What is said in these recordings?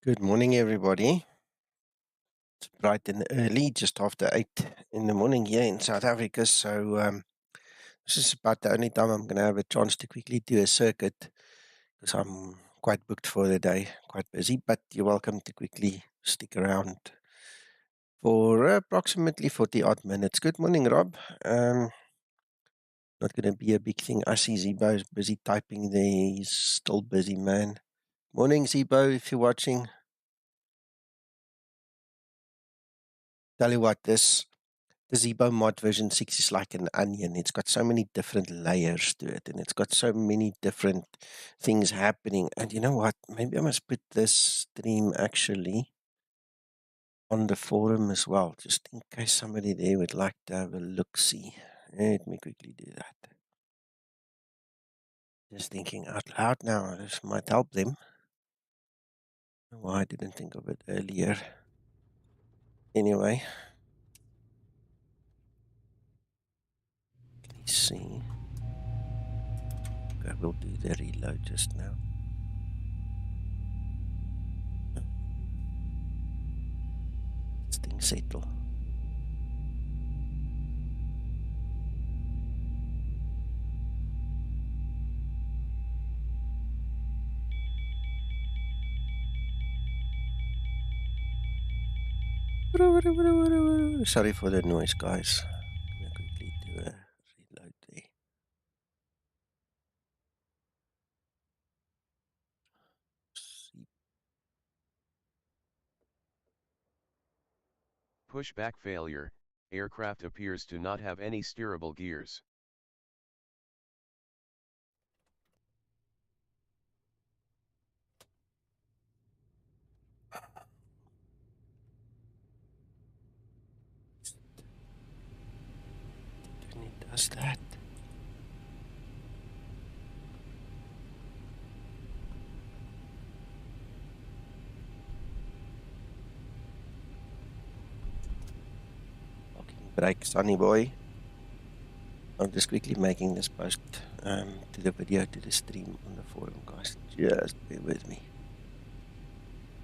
Good morning, everybody. It's bright and early, just after 8 in the morning here in South Africa. So this is about the only time I'm going to have a chance to quickly do a circuit because I'm quite booked for the day, quite busy. But you're welcome to quickly stick around for approximately 40 odd minutes. Good morning, Rob. Not going to be a big thing. I see Zibo is busy typing there. He's still busy, man. Morning, Zibo, if you're watching. Tell you what, the Zibo mod version 6 is like an onion. It's got so many different layers to it, and it's got so many different things happening. And you know what? Maybe I must put this stream actually on the forum as well, just in case somebody there would like to have a look-see. Let me quickly do that. Just thinking out loud now. This might help them. Why I didn't think of it earlier. Anyway. Let's see. Okay, we'll do the reload just now. This thing settle. Sorry for the noise, guys. I'm going to quickly do a reload there. Pushback failure. Aircraft appears to not have any steerable gears. When it does that. Locking brake, Sonny boy. I'm just quickly making this post to the video, to the stream on the forum, guys. Just bear with me.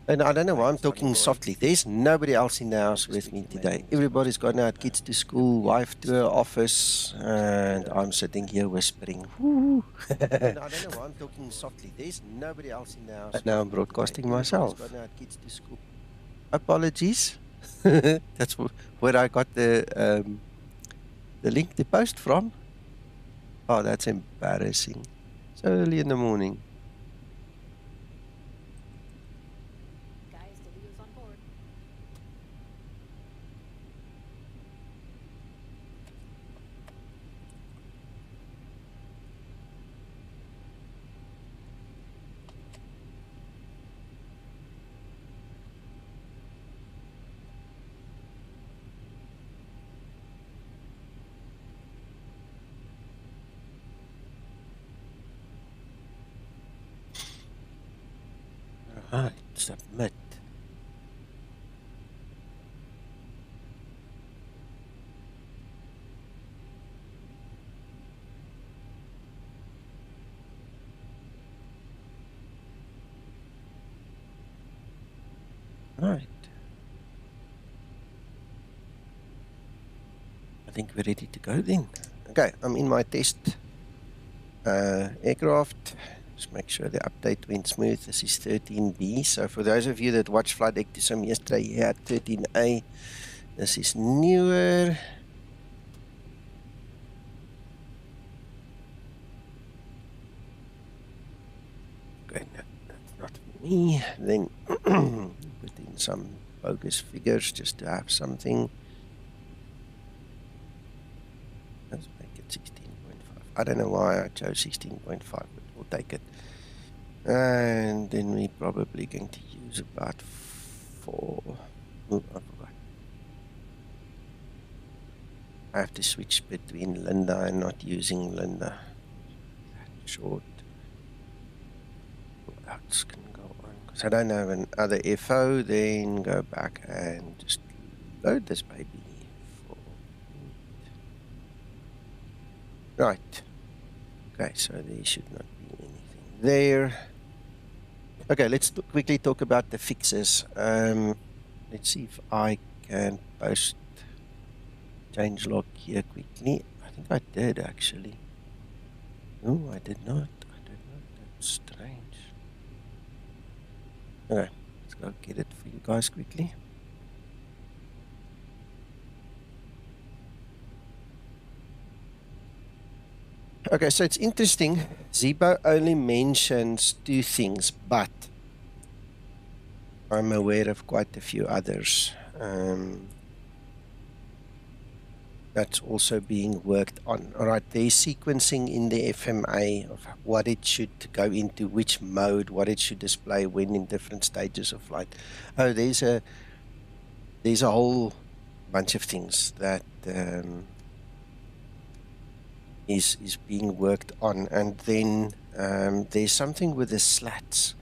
And I don't know why I'm talking softly. There's nobody else in the house with me today. Everybody's gone out, kids to school, wife to her office, and I'm sitting here whispering. Woo. And I don't know why I'm talking softly. There's nobody else in the house. And now I'm broadcasting myself. Apologies. That's where I got the link to post from. Oh, that's embarrassing. So early in the morning. Alright, submit. Alright. I think we're ready to go then. Okay, I'm in my test aircraft. Just make sure the update went smooth. This is 13B. So for those of you that watched Flight Deck to some yesterday, you had 13A. This is newer. Okay, no, that's not for me. Then put in some bogus figures just to have something. Let's make it 16.5. I don't know why I chose 16.5, but we'll take it. And then we're probably going to use about 4. Oh, I forgot. I have to switch between Linda and not using Linda. Short. What else can go on? Because I don't have another FO, then go back and just load this baby. Right. Okay, so there should not be anything there. Okay, let's quickly talk about the fixes. Let's see if I can post changelog here quickly. I think I did actually. No, I did not. I did not. That's strange. Okay, let's go get it for you guys quickly. Okay, so it's interesting. Zibo only mentions 2 things, but I'm aware of quite a few others. That's also being worked on. All right, there's sequencing in the FMA of what it should go into, which mode, what it should display when in different stages of flight. Oh, there's a whole bunch of things that is being worked on. And then there's something with the slats.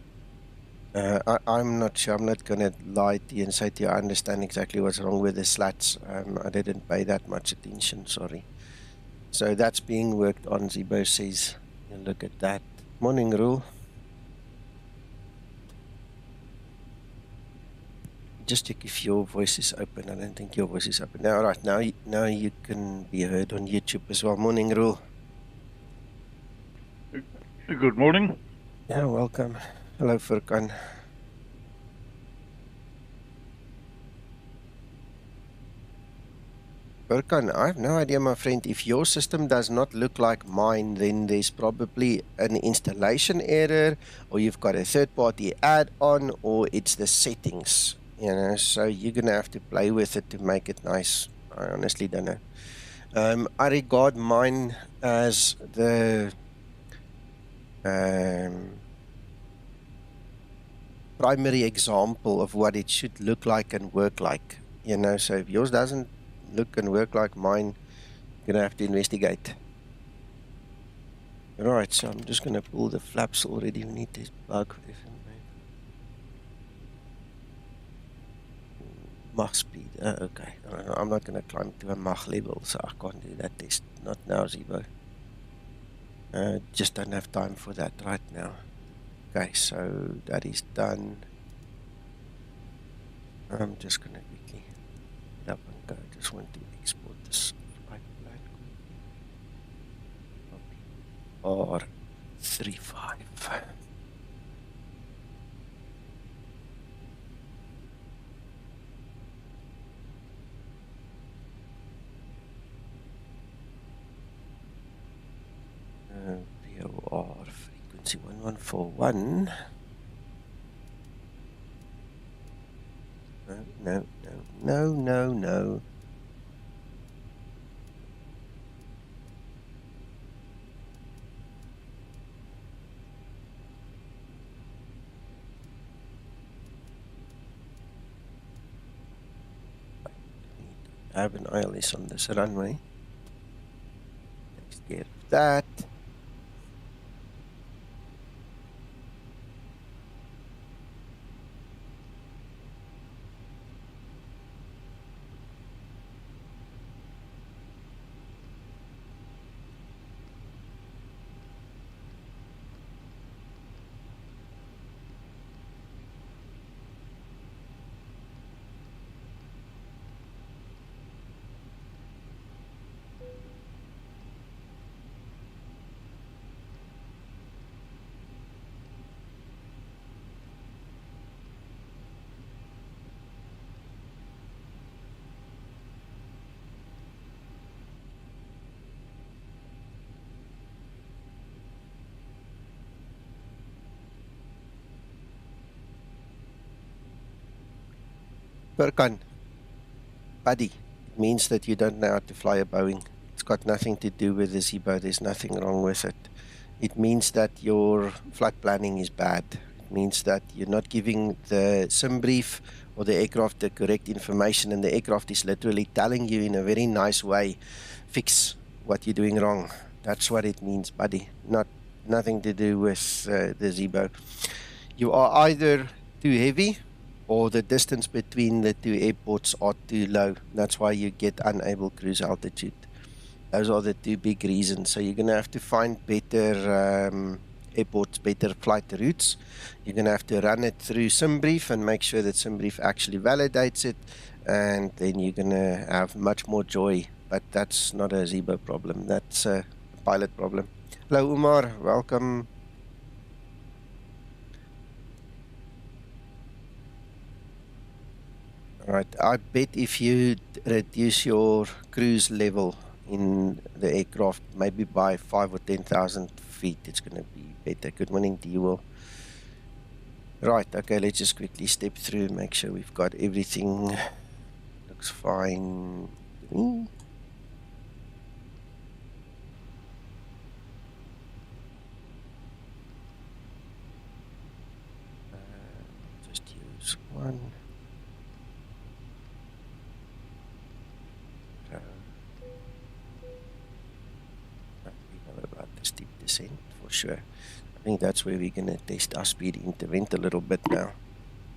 I'm not sure. I'm not going to lie to you and say to you I understand exactly what's wrong with the slats. I didn't pay that much attention, sorry. So that's being worked on, Zibo says. You look at that. Morning, Rule. Just check if your voice is open. I don't think your voice is open. All right, now you can be heard on YouTube as well. Morning, Rule. Good morning. Yeah, welcome. Hello, Furkan. Furkan, I have no idea, my friend. If your system does not look like mine, then there's probably an installation error, or you've got a third-party add-on, or it's the settings. You know, so you're gonna have to play with it to make it nice. I honestly don't know. I regard mine as the primary example of what it should look like and work like. You know, so if yours doesn't look and work like mine, you're gonna have to investigate. Alright, so I'm just gonna pull the flaps already. We need this plug. Mach speed. Okay, I'm not gonna climb to a Mach level, so I can't do that test. Not now, Zibo. Just don't have time for that right now. Okay, so that is done. I'm just gonna quickly get up and go. I just want to export this flight plan quickly. R35. VOR frequency 1141. No. I have an ILS on this runway. Takes care of that. Furkan, buddy, it means that you don't know how to fly a Boeing. It's got nothing to do with the Zibo. There's nothing wrong with it. It means that your flight planning is bad. It means that you're not giving the sim brief or the aircraft the correct information, and the aircraft is literally telling you in a very nice way, fix what you're doing wrong. That's what it means, buddy. Nothing to do with the Zibo. You are either too heavy, or the distance between the 2 airports are too low. That's why you get unable cruise altitude. Those are the 2 big reasons. So you're going to have to find better airport's better flight routes. You're going to have to run it through SimBrief and make sure that SimBrief actually validates it, and then you're going to have much more joy. But that's not a Zibo problem. That's a pilot problem. Hello, Umar. Welcome. All right. I bet if you reduce your cruise level in the aircraft, maybe by 5 or 10,000 feet, it's going to be better. Good morning to you all. Right. Okay. Let's just quickly step through, make sure we've got everything. Looks fine to me. Just use one. We know about the steep descent for sure. I think that's where we're going to test our speed intervent a little bit now.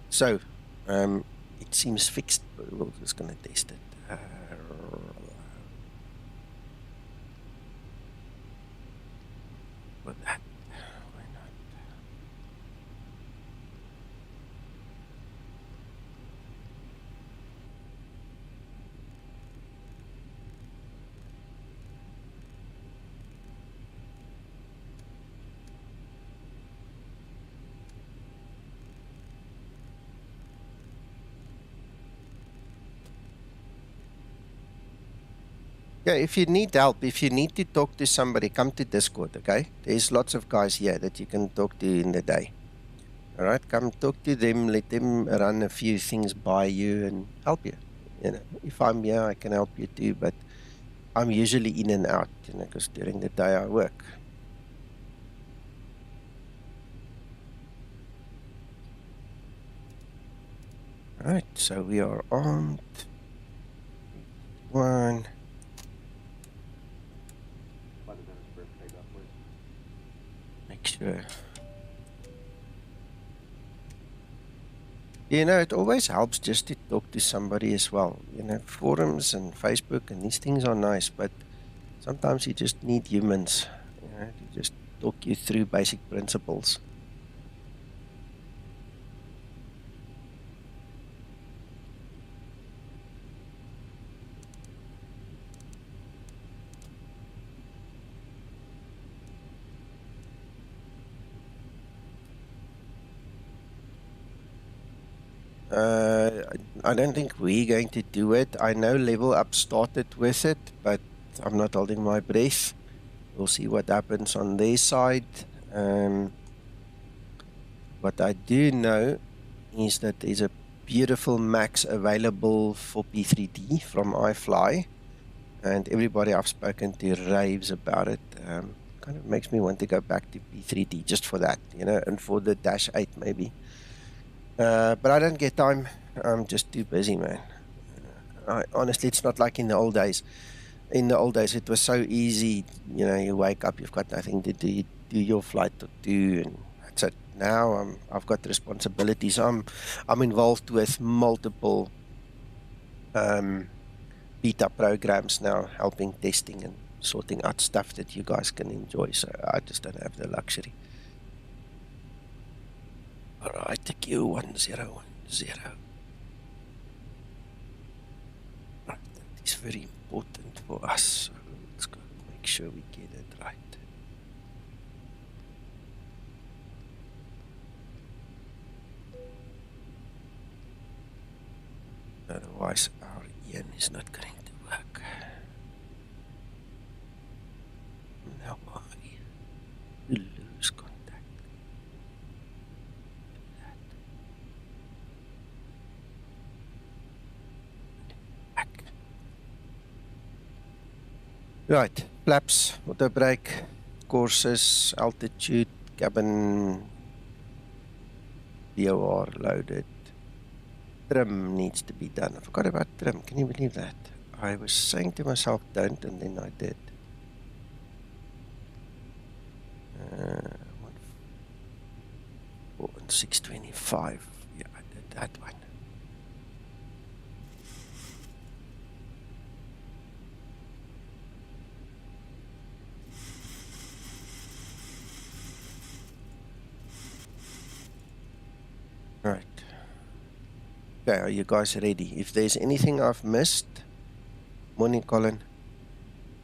So, it seems fixed, but we're just going to test it. With that, why not? Yeah, if you need help, if you need to talk to somebody, come to Discord, okay? There's lots of guys here that you can talk to in the day. All right, come talk to them, let them run a few things by you and help you. You know, if I'm here, I can help you too, but I'm usually in and out, you know, because during the day I work. All right, so we are on one. Make sure. You know, it always helps just to talk to somebody as well. You know, forums and Facebook and these things are nice, but sometimes you just need humans, you know, to just talk you through basic principles. I don't think we're going to do it. I know Level Up started with it, but I'm not holding my breath. We'll see what happens on their side. What I do know is that there's a beautiful Max available for P3D from iFly, and everybody I've spoken to raves about it. Kind of makes me want to go back to P3D just for that, you know, and for the Dash 8 maybe. But I don't get time. I'm just too busy, man. Honestly, it's not like in the old days. In the old days, it was so easy. You know, you wake up, you've got nothing to do. You do your flight or two, and that's it. Now I've got responsibilities. I'm involved with multiple beta programs now, helping testing and sorting out stuff that you guys can enjoy. So I just don't have the luxury. All right, Q1010. Right, that is very important for us. So let's go make sure we get it right. Otherwise, our EN is not going to work. Now I lose contact. Back. Right, flaps, auto brake, courses, altitude, cabin, BOR loaded. Trim needs to be done. I forgot about trim. Can you believe that? I was saying to myself, don't, and then I did. 625. Yeah, I did that one. Right. Okay, are you guys ready? If there's anything I've missed, morning, Colin.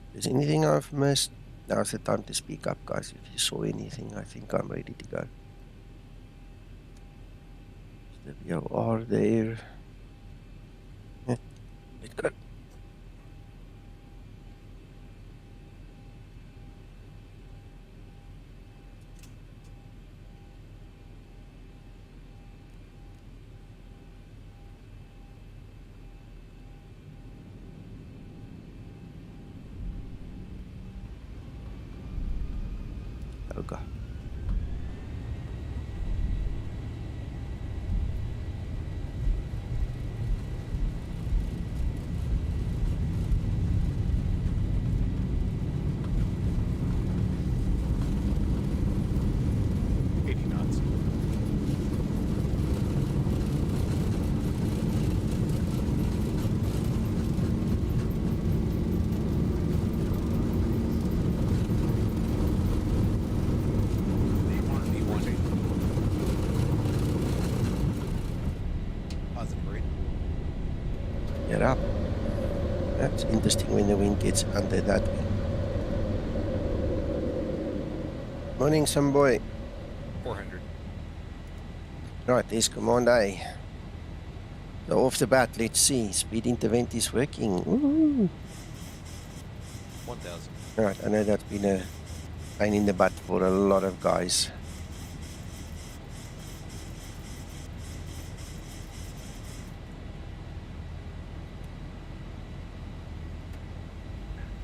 If there's anything I've missed, now's the time to speak up, guys. If you saw anything, I think I'm ready to go. The VOR there. Let's go. Go. Get up. That's interesting when the wind gets under that wing. Morning, some boy. 400. Right, there's command A. So off the bat, let's see. Speed intervent is working. Woo. 1000. Right, I know that's been a pain in the butt for a lot of guys.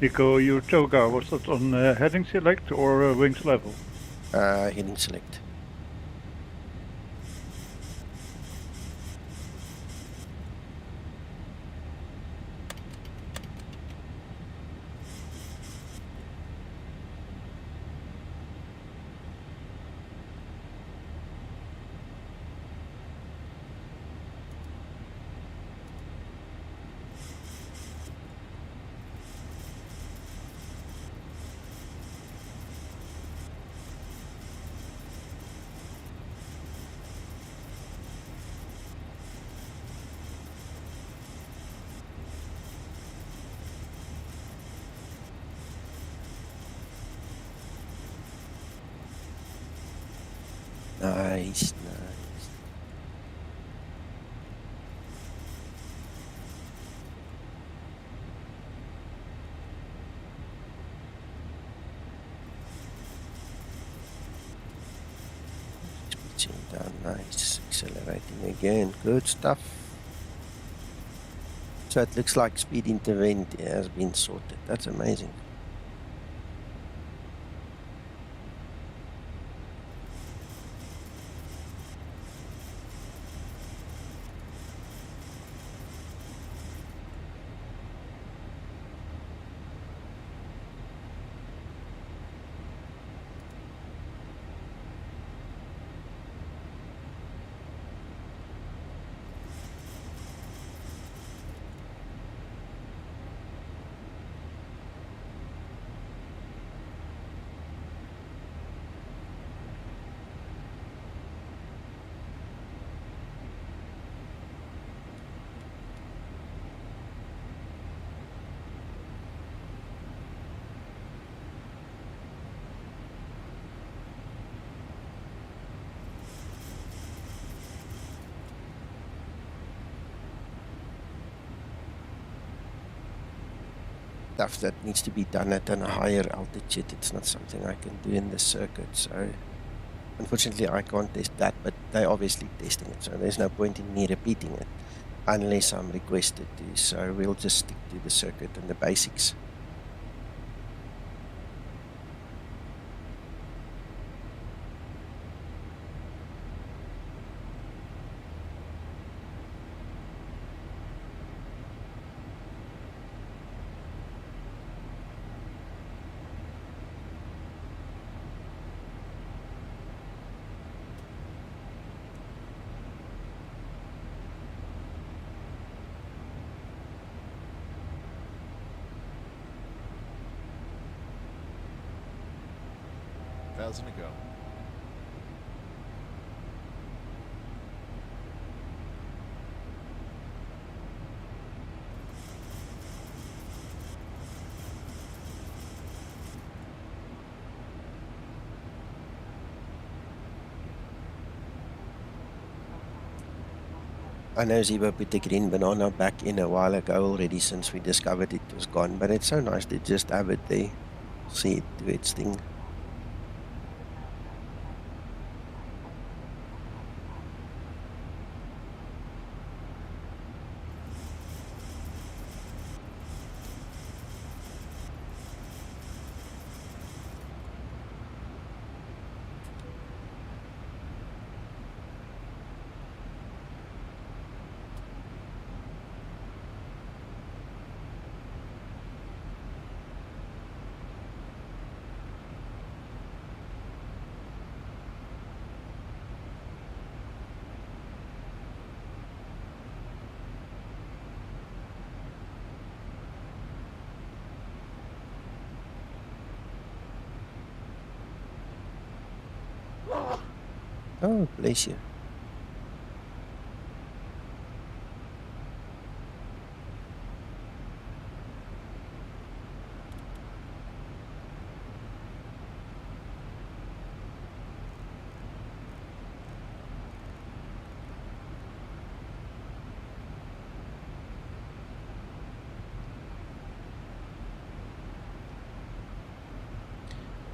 Nico, your toga, was that on heading select or wings level? Heading select. Nice, nice. Pitching down, nice. Accelerating again, good stuff. So it looks like speed intervent has been sorted. That's amazing. Stuff that needs to be done at a higher altitude. It's not something I can do in the circuit. So unfortunately I can't test that, but they're obviously testing it. So there's no point in me repeating it unless I'm requested to. So we'll just stick to the circuit and the basics. To go. I know Zibo put the green banana back in a while ago already since we discovered it was gone, but it's so nice to just have it there. See it do its thing. Oh, bless you.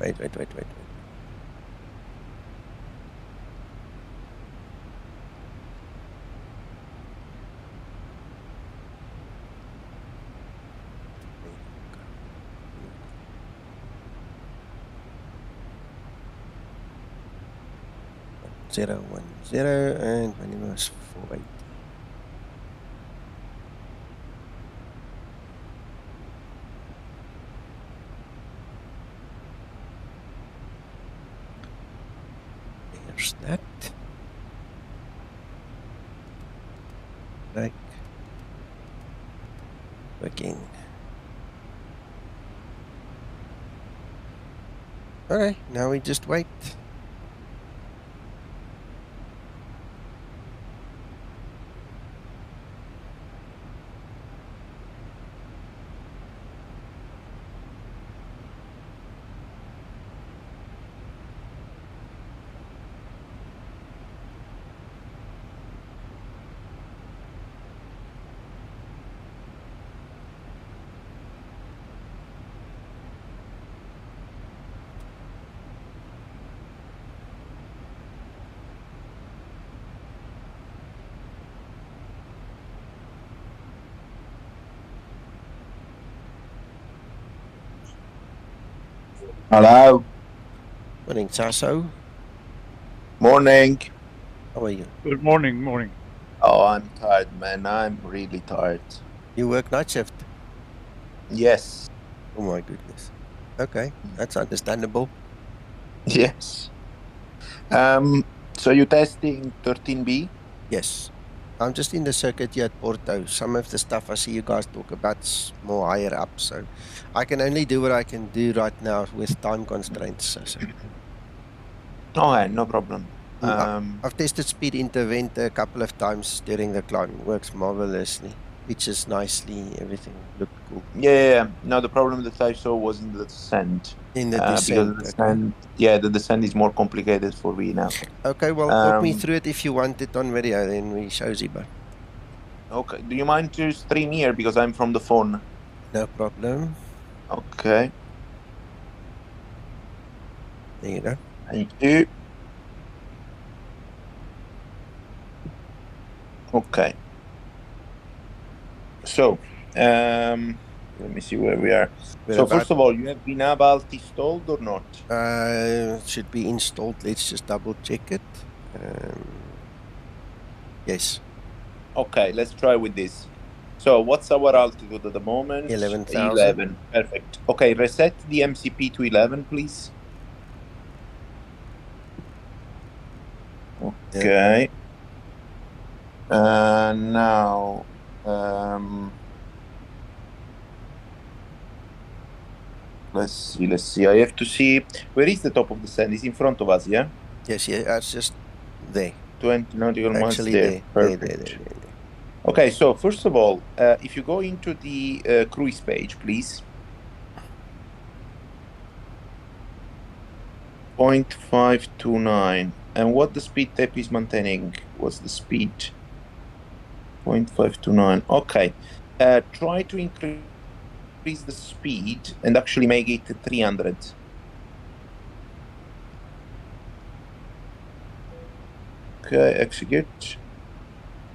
Wait. Zero 1 0 and minimum is 480. There's that. Right. Working. Okay, now we just wait. Hello. Morning, Sasso. Morning. How are you? Good morning, morning. Oh, I'm tired, man. I'm really tired. You work night shift? Yes. Oh my goodness. Okay, that's understandable. Yes. So you're testing 13B? Yes. I'm just in the circuit here at Porto. Some of the stuff I see you guys talk about's more higher up, so I can only do what I can do right now with time constraints. So. Okay, no problem. I've tested speed intervent a couple of times during the climb. Works marvelously. Pitches nicely. Everything looked cool. Yeah. No, the problem that I saw was in the descent. In the Because descent, the descent, the descent is more complicated for me now. Okay, well, walk me through it if you want it on video, then we show Zibo. Okay. Do you mind to stream here because I'm from the phone? No problem. Okay. There you go. Thank you. Okay. So, let me see where we are. So first of all, you have Binabalt installed or not? Should be installed. Let's just double check it. Yes. Okay, let's try with this. So what's our altitude at the moment? 11,000. 11. Perfect. Okay, reset the MCP to 11, please. Okay. Yeah. Now, let's see. I have to see, where is the top of the sand? It's in front of us, yeah? Yes, it's just there. 20 nautical miles Actually, there. Perfect. There. Okay, so first of all, if you go into the cruise page, please. 0.529. And what the speed tape is maintaining? What's the speed? 0.529. Okay. Try to increase the speed and actually make it 300. Okay, execute.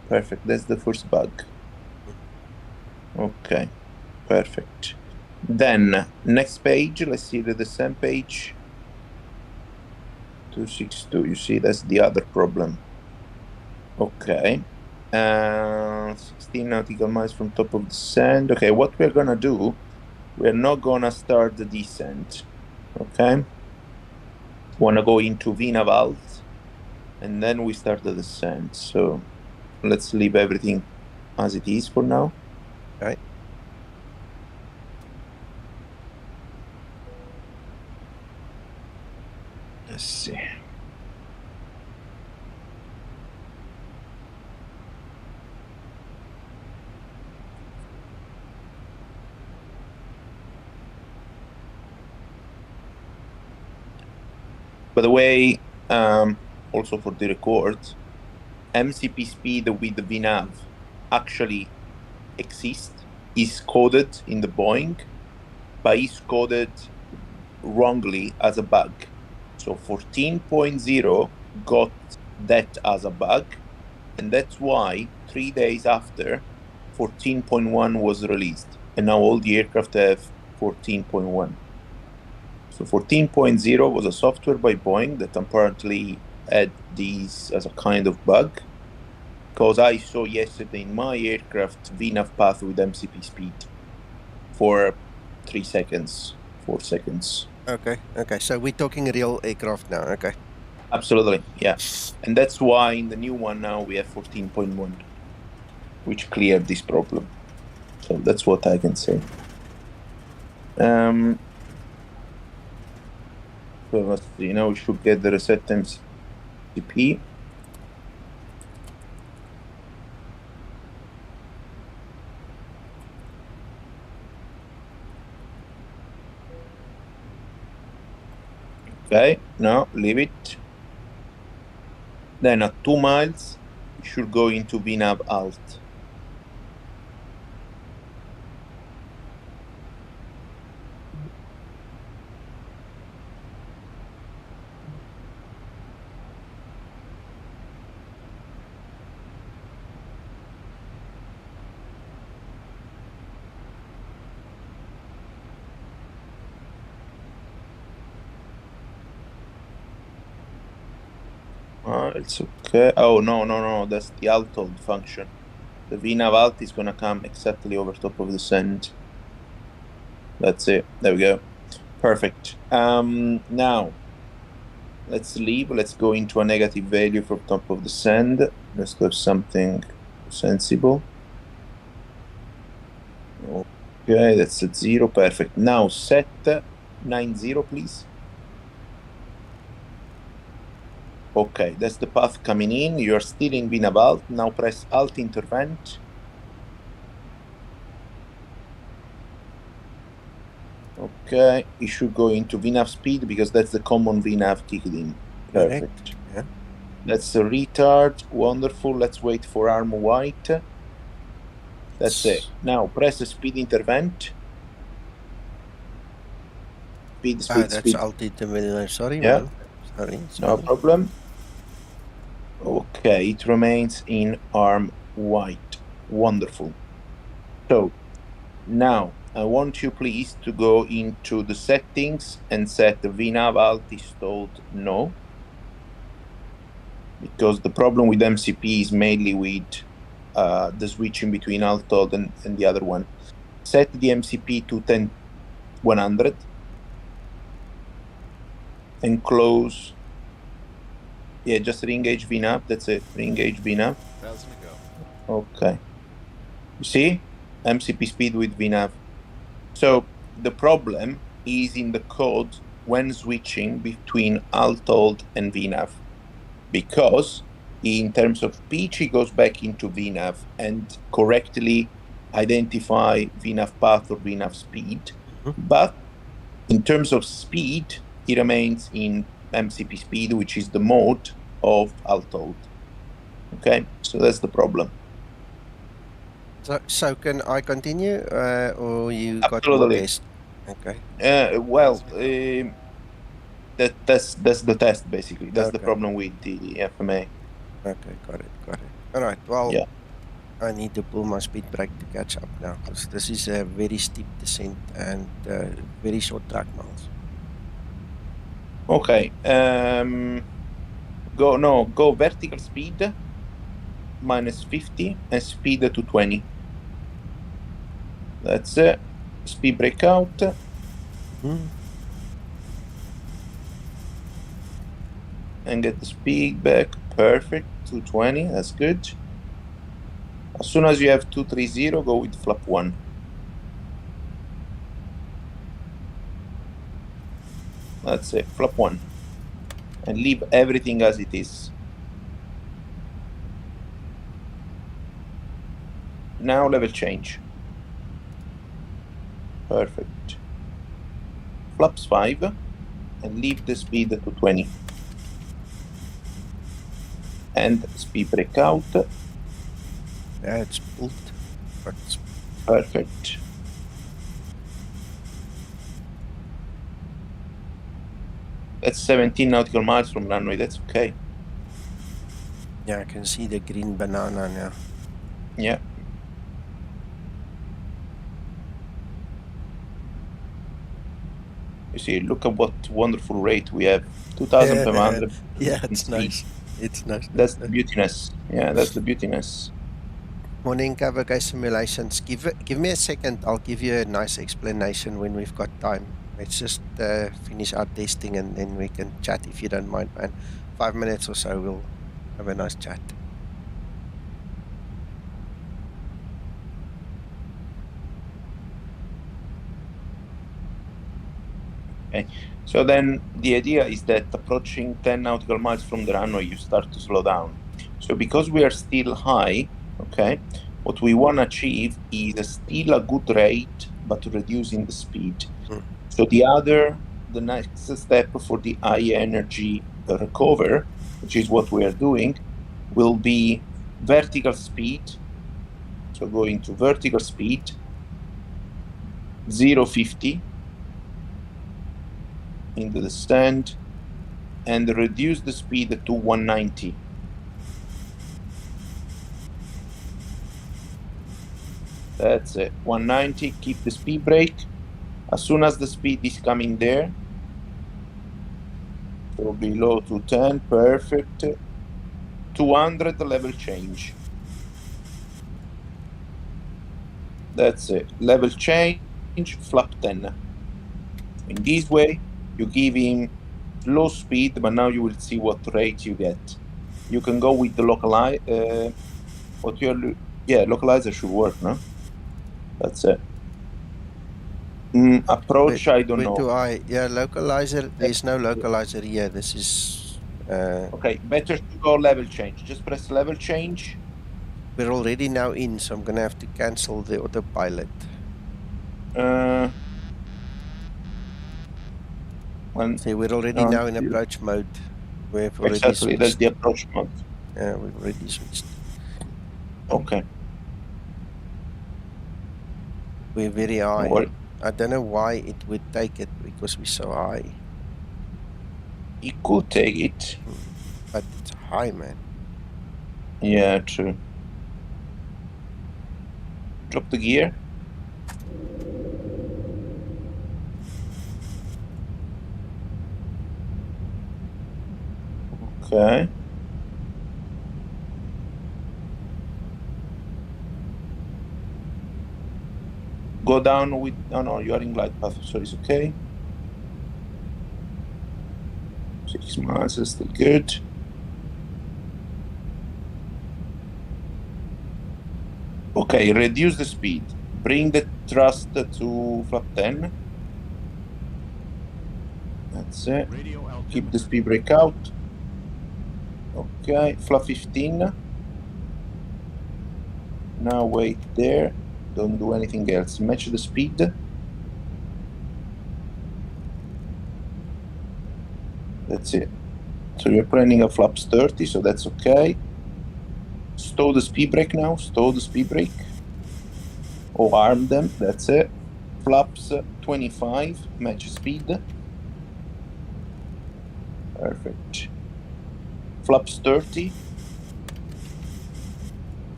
Perfect. That's the first bug. Okay, perfect. Then next page, let's see the descent page. 262. You see, that's the other problem. Okay. 16 nautical miles from top of the sand. Okay, what we're gonna do, we're not gonna start the descent. Okay. Wanna go into VNAV alt, and then we start the descent. So let's leave everything as it is for now. Right. Let's see. By the way, also for the record, MCP speed with the VNAV actually exists, is coded in the Boeing, but is coded wrongly as a bug. So 14.0 got that as a bug, and that's why 3 days after 14.1 was released, and now all the aircraft have 14.1. So 14.0 was a software by Boeing that apparently had these as a kind of bug, because I saw yesterday in my aircraft VNAV path with MCP speed for 3 seconds, 4 seconds. Okay, so we're talking real aircraft now, okay. Absolutely, yeah. And that's why in the new one now we have 14.1, which cleared this problem. So that's what I can say. So let's see, now we should get the reset MCP. Okay, now leave it. Then at 2 miles, we should go into VNAV alt. It's okay. Oh, no, that's the alt hold function. The VNAV alt is gonna come exactly over top of the send. That's it. There we go. Perfect. Now, let's leave. Let's go into a negative value from top of the send. Let's do something sensible. Okay, that's at 0. Perfect. Now set 90, please. Okay, that's the path coming in. You're still in VNAV alt. Now press Alt Intervent. Okay, it should go into VNAV speed because that's the common VNAV kicked in. Perfect. Yeah. That's a retard. Wonderful. Let's wait for arm white. That's it. Now press the speed intervent. Speed. That's Alt Intervent. Sorry, yeah. man. Sorry. No problem. Okay, it remains in arm white. Wonderful. So now I want you please to go into the settings and set the VNAV alt is told no. Because the problem with MCP is mainly with the switching between alt hold and the other one. Set the MCP to 10-100 and close. Yeah, just re-engage VNAV. That's it. Re-engage VNAV. 1,000 to go. Okay. You see? MCP speed with VNAV. So the problem is in the code when switching between alt hold and VNAV. Because in terms of pitch, it goes back into VNAV and correctly identify VNAV path or VNAV speed. But in terms of speed, it remains in MCP speed, which is the mode of alt hold. Okay, so that's the problem. So can I continue, or you got more Absolutely. tests? Okay. Well, that's the test basically. That's the Okay. problem with the FMA. Okay, got it. All right. Well, Yeah. I need to pull my speed brake to catch up now because this is a very steep descent and very short track miles. Okay. Go vertical speed minus 50 and speed to 20. That's it. Speed brake out. And get the speed back. Perfect. 220. That's good. As soon as you have 230, go with flap 1. That's it. Flap 1. And leave everything as it is. Now level change. Perfect. Flaps 5 and leave the speed to 20. And speed brake out. Yeah, it's pulled. But Perfect. That's 17 nautical miles from runway. That's okay. yeah, I can see the green banana now. Yeah. You see, look at what wonderful rate we have. 2,500. Yeah, it's nice. It's nice. That's the beautiness. Yeah, that's the beautiness. Morning, cover guys simulations. Give me a second. I'll give you a nice explanation when we've got time. Let's just finish our testing and then we can chat if you don't mind, man. 5 minutes or so, we'll have a nice chat. Okay. So then the idea is that approaching 10 nautical miles from the runway, you start to slow down. So because we are still high, okay, what we want to achieve is still a good rate, but reducing the speed. So the next step for the high energy recover, which is what we are doing, will be vertical speed. So going to vertical speed, 0.50 in the descent, and reduce the speed to 190. That's it, 190, keep the speed brake. As soon as the speed is coming there, so below 210, perfect. 200 level change. That's it, level change, flap 10. In this way, you give him low speed, but now you will see what rate you get. You can go with the localizer. Localizer should work, no? That's it. Approach, I don't know. Localizer, there's no localizer here. This is... okay, better to go level change. Just press level change. We're already now in, so I'm going to have to cancel the autopilot. See, we're already now in approach mode. We've already exactly, switched. that's the approach mode. Yeah, we've already switched. Okay. We're very high. What? I don't know why it would take it because we're so high. It could take it. But it's high, man. Yeah, true. Drop the gear. Okay. Go down with... Oh no, you are in glide path, so it's okay. 6 miles is still good. Okay, reduce the speed. Bring the thrust to flap 10. That's it. Keep the speed brake out. Okay, flap 15. Now wait there. Don't do anything else. Match the speed. That's it. So you're planning a flaps 30, so that's okay. Stow the speed brake now. Stow the speed brake. or arm them. That's it. Flaps 25, match speed. Perfect. Flaps 30,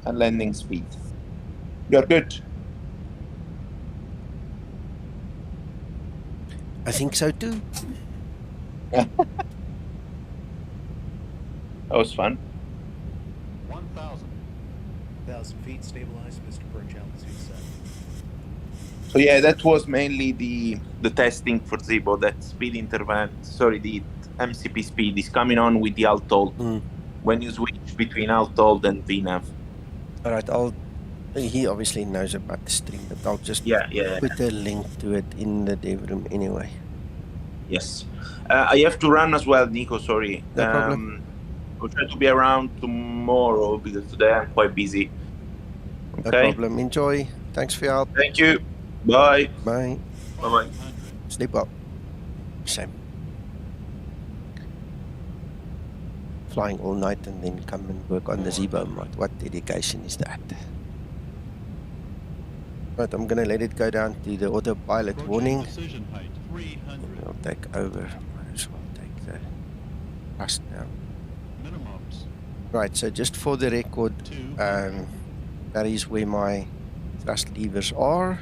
and landing speed. You're good. I think so too. That was fun. 1,000 feet, stabilized, Mr. Burn Challenge 7. So yeah, that was mainly the testing for Zibo. That speed interval, sorry, the MCP speed is coming on with the alt hold. When you switch between alt hold and VNAV. All right, he obviously knows about the stream, but I'll just Yeah. put a link to it in the dev room anyway. Yes. I have to run as well, Nico, sorry. No problem. I'll try to be around tomorrow because today I'm quite busy. No Okay? problem. Enjoy. Thanks for your help. Thank you. Bye. Bye. Bye-bye. Sleep well. Same. Flying all night and then come and work on the Zibo mod. What dedication is that? Right, I'm going to let it go down to the autopilot warning. I'll take over. Might as well take the thrust now. Right, so just for the record, that is where my thrust levers are.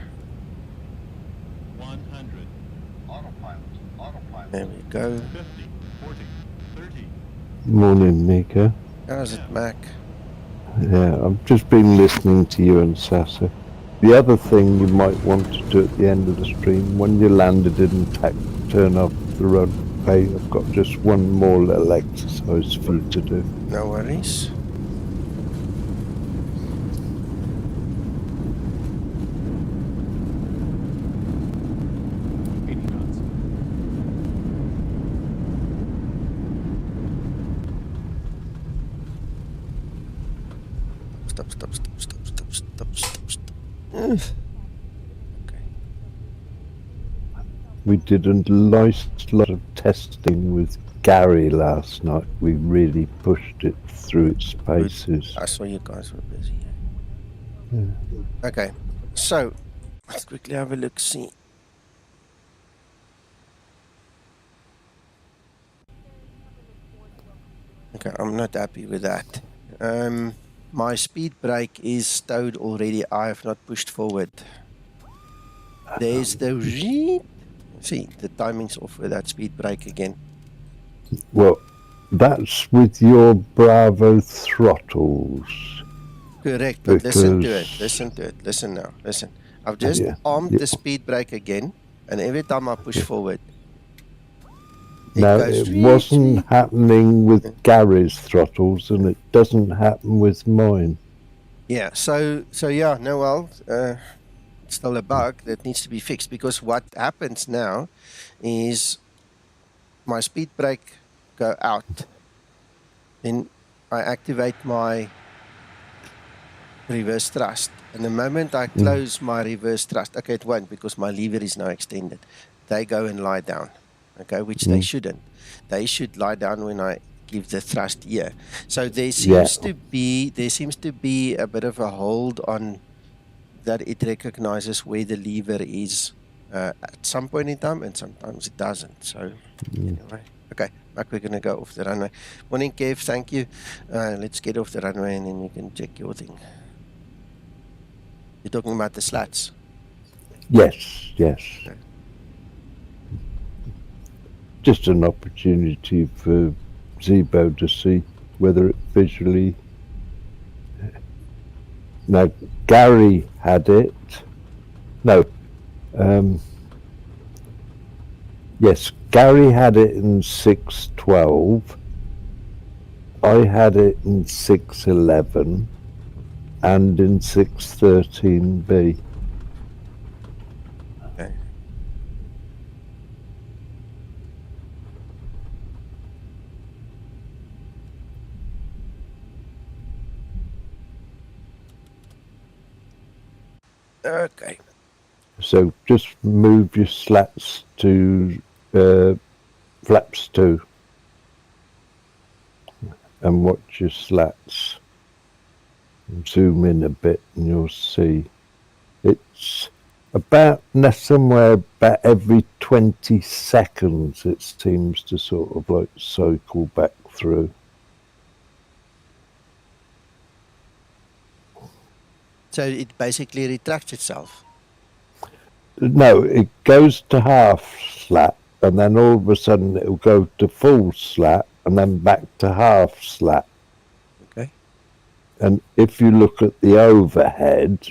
100. Autopilot. There we go. 50, 40, 30. Morning, Nico. How's it, Mac? Yeah, I've just been listening to you and Sasa. The other thing you might want to do at the end of the stream, when you landed in turn off the runway, I've got just one more little exercise for you to do. No worries. Stop. Okay. We did a nice lot of testing with Gary last night. We really pushed it through its paces. I saw you guys were busy. Okay, so let's quickly have a look. See. Okay, I'm not happy with that. My speed brake is stowed already. I have not pushed forward. There's the... See, the timing's off with that speed brake again. Well, that's with your Bravo throttles. Correct, but listen to it. Listen to it. Listen now. Listen. I've just armed the speed brake again, and every time I push forward, it wasn't happening with Gary's throttles, and it doesn't happen with mine. Yeah, so yeah, no, well, it's still a bug that needs to be fixed, because what happens now is my speed brake go out, then I activate my reverse thrust, and the moment I close my reverse thrust, okay, it won't because my lever is now extended, they go and lie down. Okay, which they shouldn't. They should lie down when I give the thrust here. So there seems to be a bit of a hold on that. It recognizes where the lever is at some point in time, and sometimes it doesn't. So anyway, okay, Mark, we're gonna go off the runway. Morning, Kev. Thank you. Let's get off the runway and then you can check your thing. You're talking about the slats? Yes. Okay. Just an opportunity for Zibo to see whether it visually... Now, Gary had it. No. Yes, Gary had it in 6.12. I had it in 6.11 and in 6.13b. Okay. Okay. So just move your slats to flaps 2 and watch your slats. Zoom in a bit and you'll see It's about somewhere about every 20 seconds it seems to sort of like cycle back through. So it basically retracts itself. No, it goes to half slat, and then all of a sudden it'll go to full slat, and then back to half slat. Okay. And if you look at the overhead,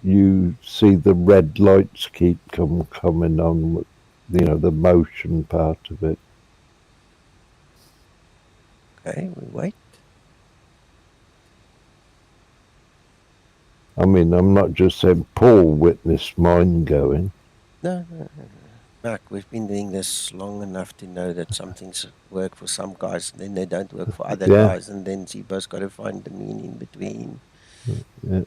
you see the red lights keep coming on with, you know, the motion part of it. Okay, we wait. I mean, I'm not just saying Paul witnessed mine going. No. Mark, we've been doing this long enough to know that some things work for some guys, and then they don't work for other Yeah. guys, and then Zibo's got to find the mean in between. Yeah.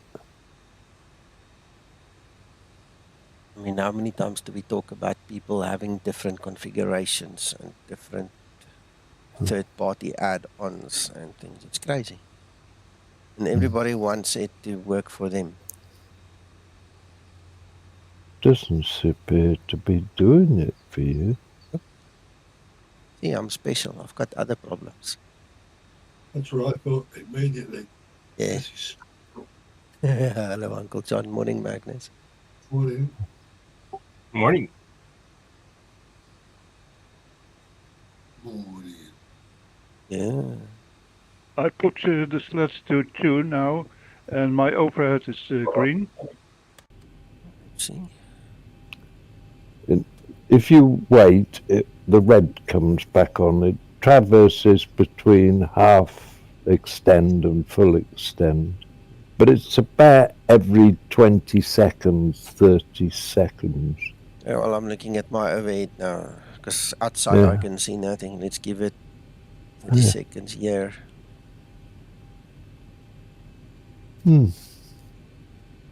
I mean, how many times do we talk about people having different configurations and different third-party add-ons and things? It's crazy. And everybody wants it to work for them. Doesn't appear to be doing it for you. See, I'm special. I've got other problems. That's what I thought immediately. Yeah. This is Hello, Uncle John. Morning, Magnus. morning. Morning. Morning. Yeah. I put the slats to 2 now, and my overhead is green. See? If you wait, the red comes back on. It traverses between half extend and full extend. But it's about every 20 seconds, 30 seconds. Yeah, well, I'm looking at my overhead now, because outside I can see nothing. Let's give it 30 seconds here.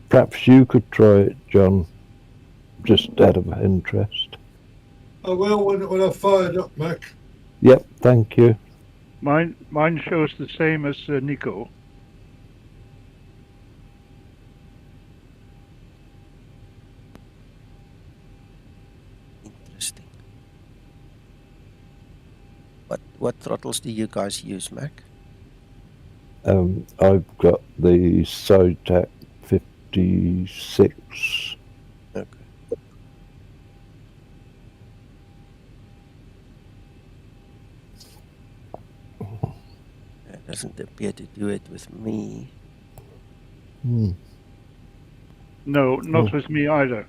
Perhaps you could try it, John, just out of interest. Oh, well, when I fired up, Mac, Yep, thank you. Mine shows the same as Nico. Interesting. What throttles do you guys use, Mac? I've got the Skymatix 56. Okay. It doesn't appear to do it with me. No, not with me either.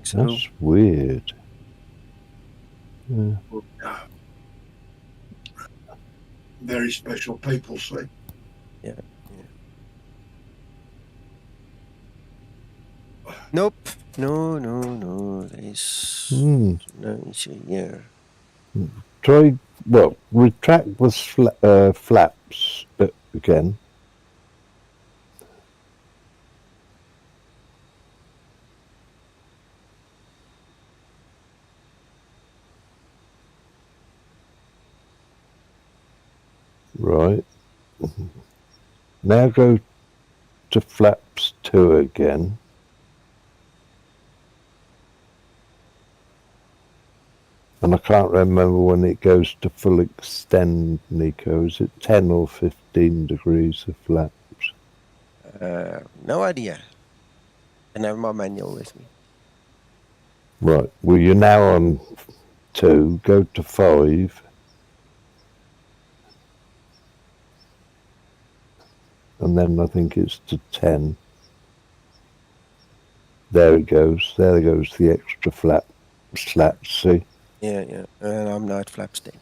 So That's weird. very special people say. yeah. Nope. No. There's no issue here. Try, well, retract the flaps again. Right. Now go to flaps 2 again. And I can't remember when it goes to full extend, Nico. Is it 10 or 15 degrees of flaps? No idea. And I have my manual with me. Right. Well, you're now on 2. Go to 5. And then I think it's to 10. There it goes. There goes the extra slats, see? Yeah. And I'm now at flaps 10.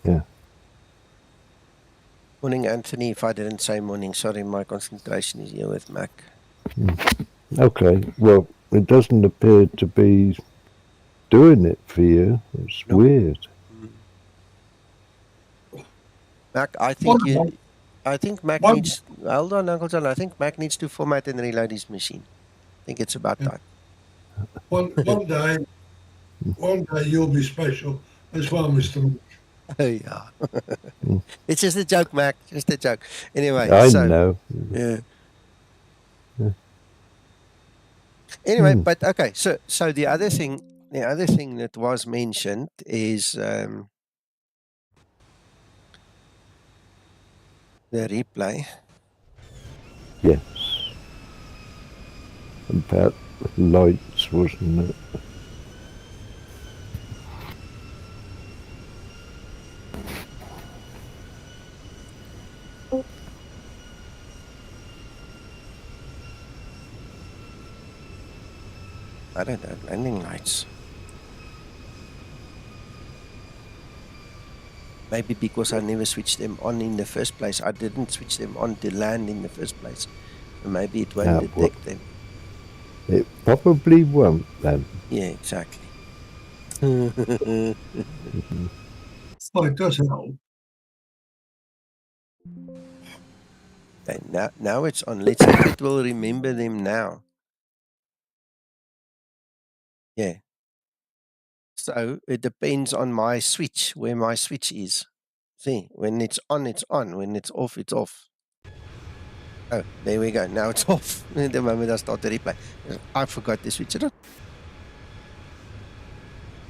Yeah. Morning, Anthony. If I didn't say morning, sorry, my concentration is here with Mac. Okay. Well, it doesn't appear to be doing it for you. It's weird. Mac, I think Mac needs... Hold on, Uncle John. I think Mac needs to format and reload his machine. I think it's about time. One day you'll be special as well, Mr. Monk. Oh, yeah. It's just a joke, Mac. Just a joke. Anyway, I know. Yeah. Anyway, but okay. So the other thing that was mentioned is the replay. Yes. About the lights, wasn't it? I don't know, landing lights. Maybe because I never switched them on in the first place. I didn't switch them on to land in the first place. So maybe it won't detect them. It probably won't then. Yeah, exactly. Oh, it does help. Okay, now it's on. Let's see if it will remember them now. Yeah. So it depends on my switch, where my switch is. See, when it's on, it's on. When it's off, it's off. Oh, there we go. Now it's off. The moment I start the replay. I forgot to switch it on.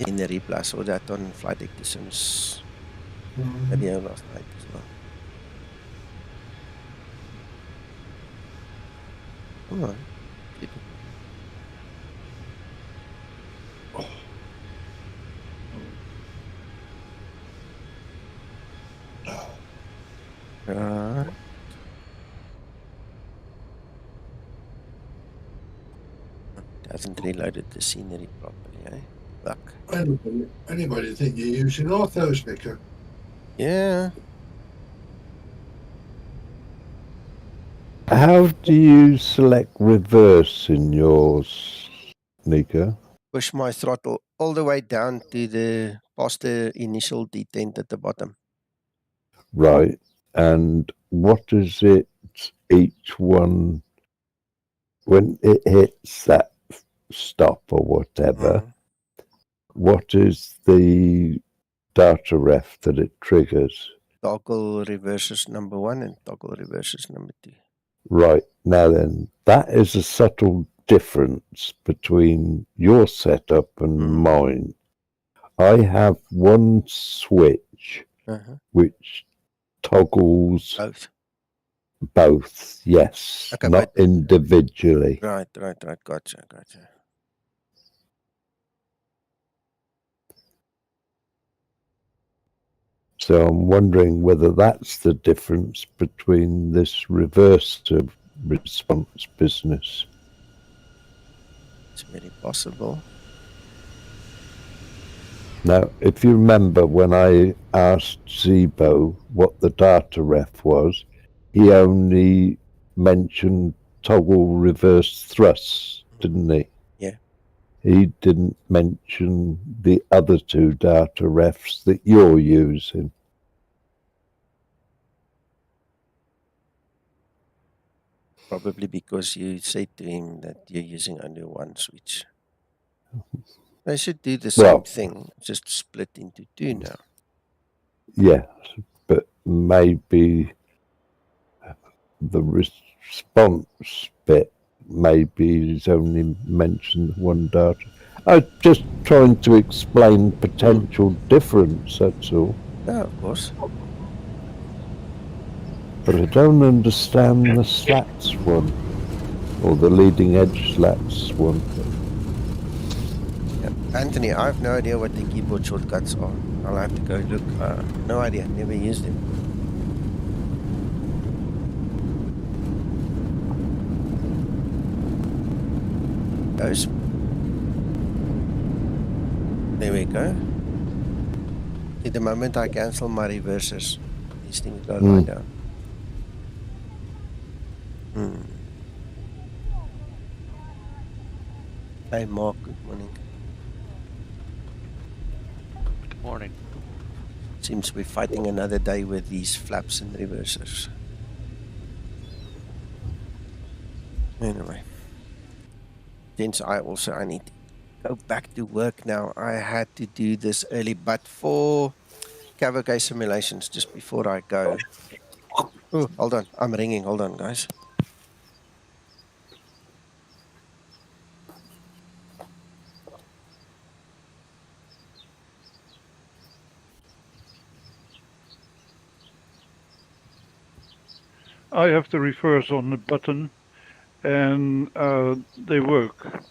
In the replay, I saw that on Flight Deck to Sims video last night as well. Come on. Right. Hasn't reloaded the scenery properly, eh? Look. Anybody think you're using Ortho sticker? Yeah. How do you select reverse in yours, Nika? Push my throttle all the way down to the past the initial detent at the bottom. Right. And what is it each one when it hits that stop or whatever? What is the data ref that it triggers? Toggle reverses number 1 and toggle reverses number 2. Right. Now then, that is a subtle difference between your setup and mine. I have one switch which toggles both, yes, okay, not individually. Right, gotcha. So I'm wondering whether that's the difference between this reverse to response business. It's very possible. Now, if you remember when I asked Zibo what the data ref was, he only mentioned toggle reverse thrust, didn't he? Yeah. He didn't mention the other two data refs that you're using. Probably because you said to him that you're using only one switch. They should do the same thing, just split into two now. Yes, but maybe the response bit maybe is only mentioned one data. I'm just trying to explain potential difference, that's all. Yeah, of course. But I don't understand the slats one, or the leading edge slats one. Yeah. Anthony, I have no idea what the keyboard shortcuts are. I'll have to go look. No idea, never used them. Those. There we go. At the moment I cancel my reversers, these things go lie down. Hey Mark, good morning. Good morning. Seems we're fighting another day with these flaps and reversers. Anyway. Since I need to go back to work now. I had to do this early, but for Cavalcade simulations, just before I go. Oh, hold on. I'm ringing. Hold on, guys. I have the reverse on the button, and they work.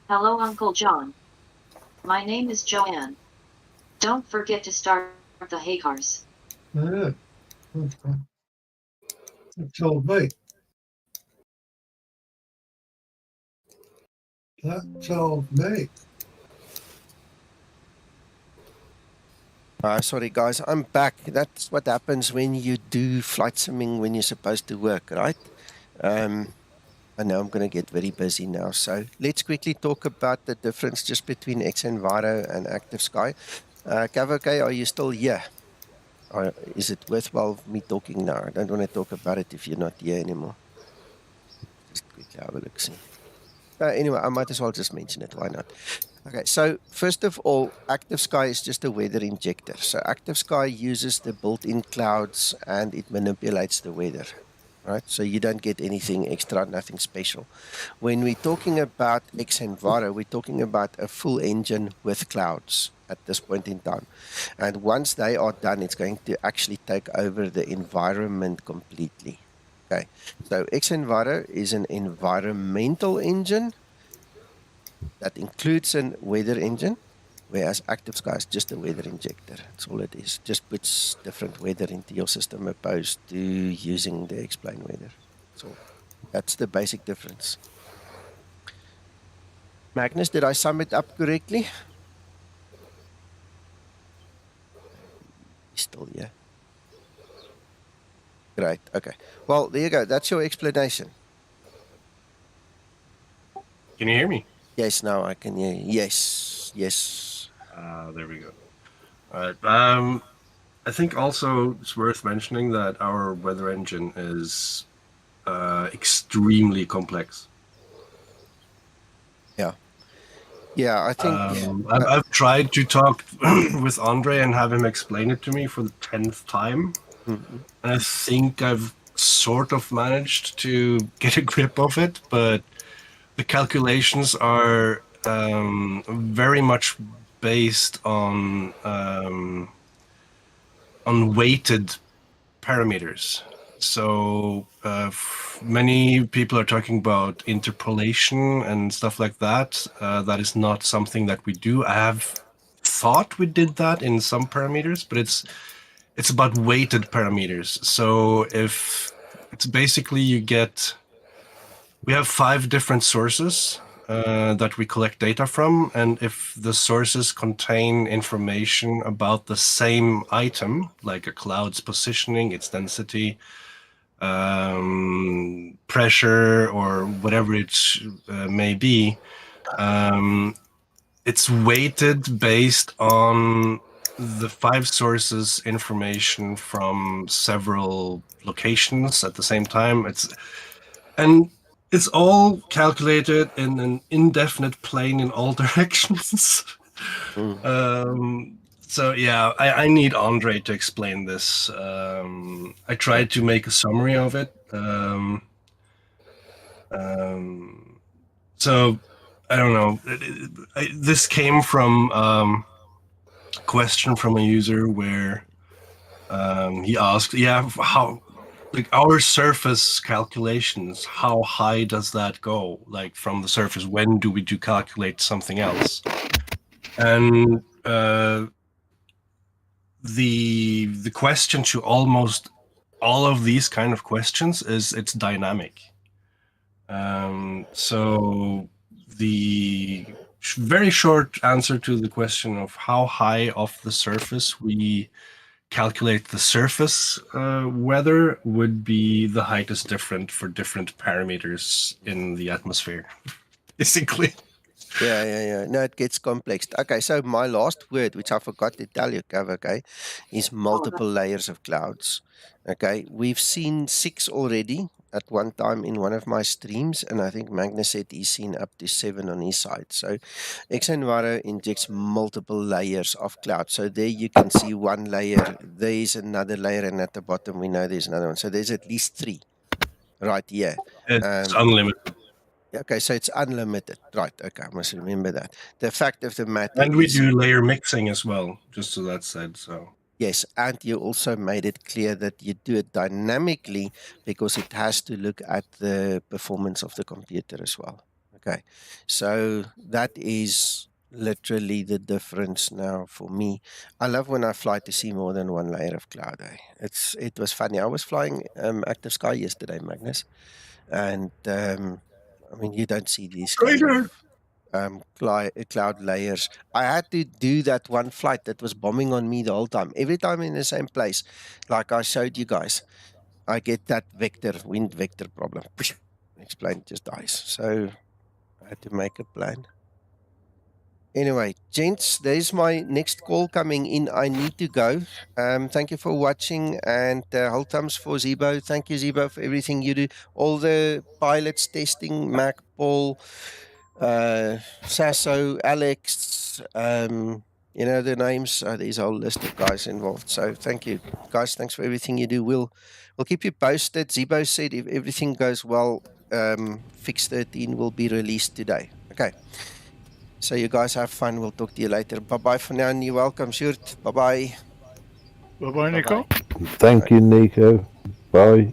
Hello, Uncle John. My name is Joanne. Don't forget to start the hangars. Yeah, okay. That told me. That told me. Sorry guys, I'm back. That's what happens when you do flight simming when you're supposed to work, right? I know I'm going to get very busy now. So let's quickly talk about the difference just between xEnviro and Active Sky. Kavokay, are you still here? Or is it worthwhile me talking now? I don't want to talk about it if you're not here anymore. Just quickly have a look, see. Anyway, I might as well just mention it. Why not? Okay, so first of all, Active Sky is just a weather injector. So Active Sky uses the built-in clouds and it manipulates the weather, right? So you don't get anything extra, nothing special. When we're talking about xEnviro, we're talking about a full engine with clouds at this point in time. And once they are done, it's going to actually take over the environment completely. Okay, so xEnviro is an environmental engine that includes a weather engine, Whereas Active Sky is just a weather injector. That's all it is. Just puts different weather into your system opposed to using the explain weather. So that's the basic difference. Magnus, did I sum it up correctly? He's still here. Great. Okay. Well, there you go. That's your explanation. Can you hear me? Yes, now I can hear you. Yes. Yes. There we go. All right. I think also it's worth mentioning that our weather engine is extremely complex. Yeah. Yeah, I think... I've tried to talk with Andre and have him explain it to me for the 10th time. Mm-hmm. And I think I've sort of managed to get a grip of it, but the calculations are very much based on weighted parameters. So many people are talking about interpolation and stuff like that. That is not something that we do. I have thought we did that in some parameters, but it's about weighted parameters. So if it's basically we have 5 different sources that we collect data from, and if the sources contain information about the same item, like a cloud's positioning, its density, pressure, or whatever it may be, it's weighted based on the 5 sources information from several locations at the same time. It's all calculated in an indefinite plane in all directions. So yeah, I need Andre to explain this. I tried to make a summary of it. So I don't know. This came from a question from a user where he asked, how, like, our surface calculations, how high does that go? Like, from the surface, when do we calculate something else? And the question to almost all of these kind of questions is it's dynamic. So the very short answer to the question of how high off the surface we calculate the surface weather would be the height is different for different parameters in the atmosphere, basically. Yeah. No, it gets complex. Okay, so my last word, which I forgot to tell you, Kev, okay, is multiple layers of clouds. Okay, we've seen 6 already at one time in one of my streams, and I think Magnus said he's seen up to 7 on his side. So xEnviro injects multiple layers of cloud. So there you can see one layer, there's another layer, and at the bottom we know there's another one. So there's at least 3 right here. It's unlimited. Okay, so it's unlimited. Right, okay, I must remember that. The fact of the matter And we is... do layer mixing as well, just so that's said, so... Yes, and you also made it clear that you do it dynamically because it has to look at the performance of the computer as well. Okay, so that is literally the difference now for me. I love when I fly to see more than one layer of cloud. It was funny. I was flying Active Sky yesterday, Magnus, and I mean, you don't see these kind of cloud layers. I had to do that one flight that was bombing on me the whole time. Every time in the same place, like I showed you guys, I get that wind vector problem. Explain just dies. So I had to make a plan. Anyway, gents, there's my next call coming in. I need to go. Thank you for watching, and whole thumbs for Zibo. Thank you, Zibo, for everything you do. All the pilots testing, Mac, Paul, Sasso, Alex, you know the names. There's a whole list of guys involved. So thank you, guys. Thanks for everything you do. We'll keep you posted. Zibo said if everything goes well, Fix 13 will be released today. Okay. So you guys have fun. We'll talk to you later. Bye-bye for now, and you're welcome, Sjoerd. Bye-bye. Bye-bye, Nico. Thank you, Nico. Bye.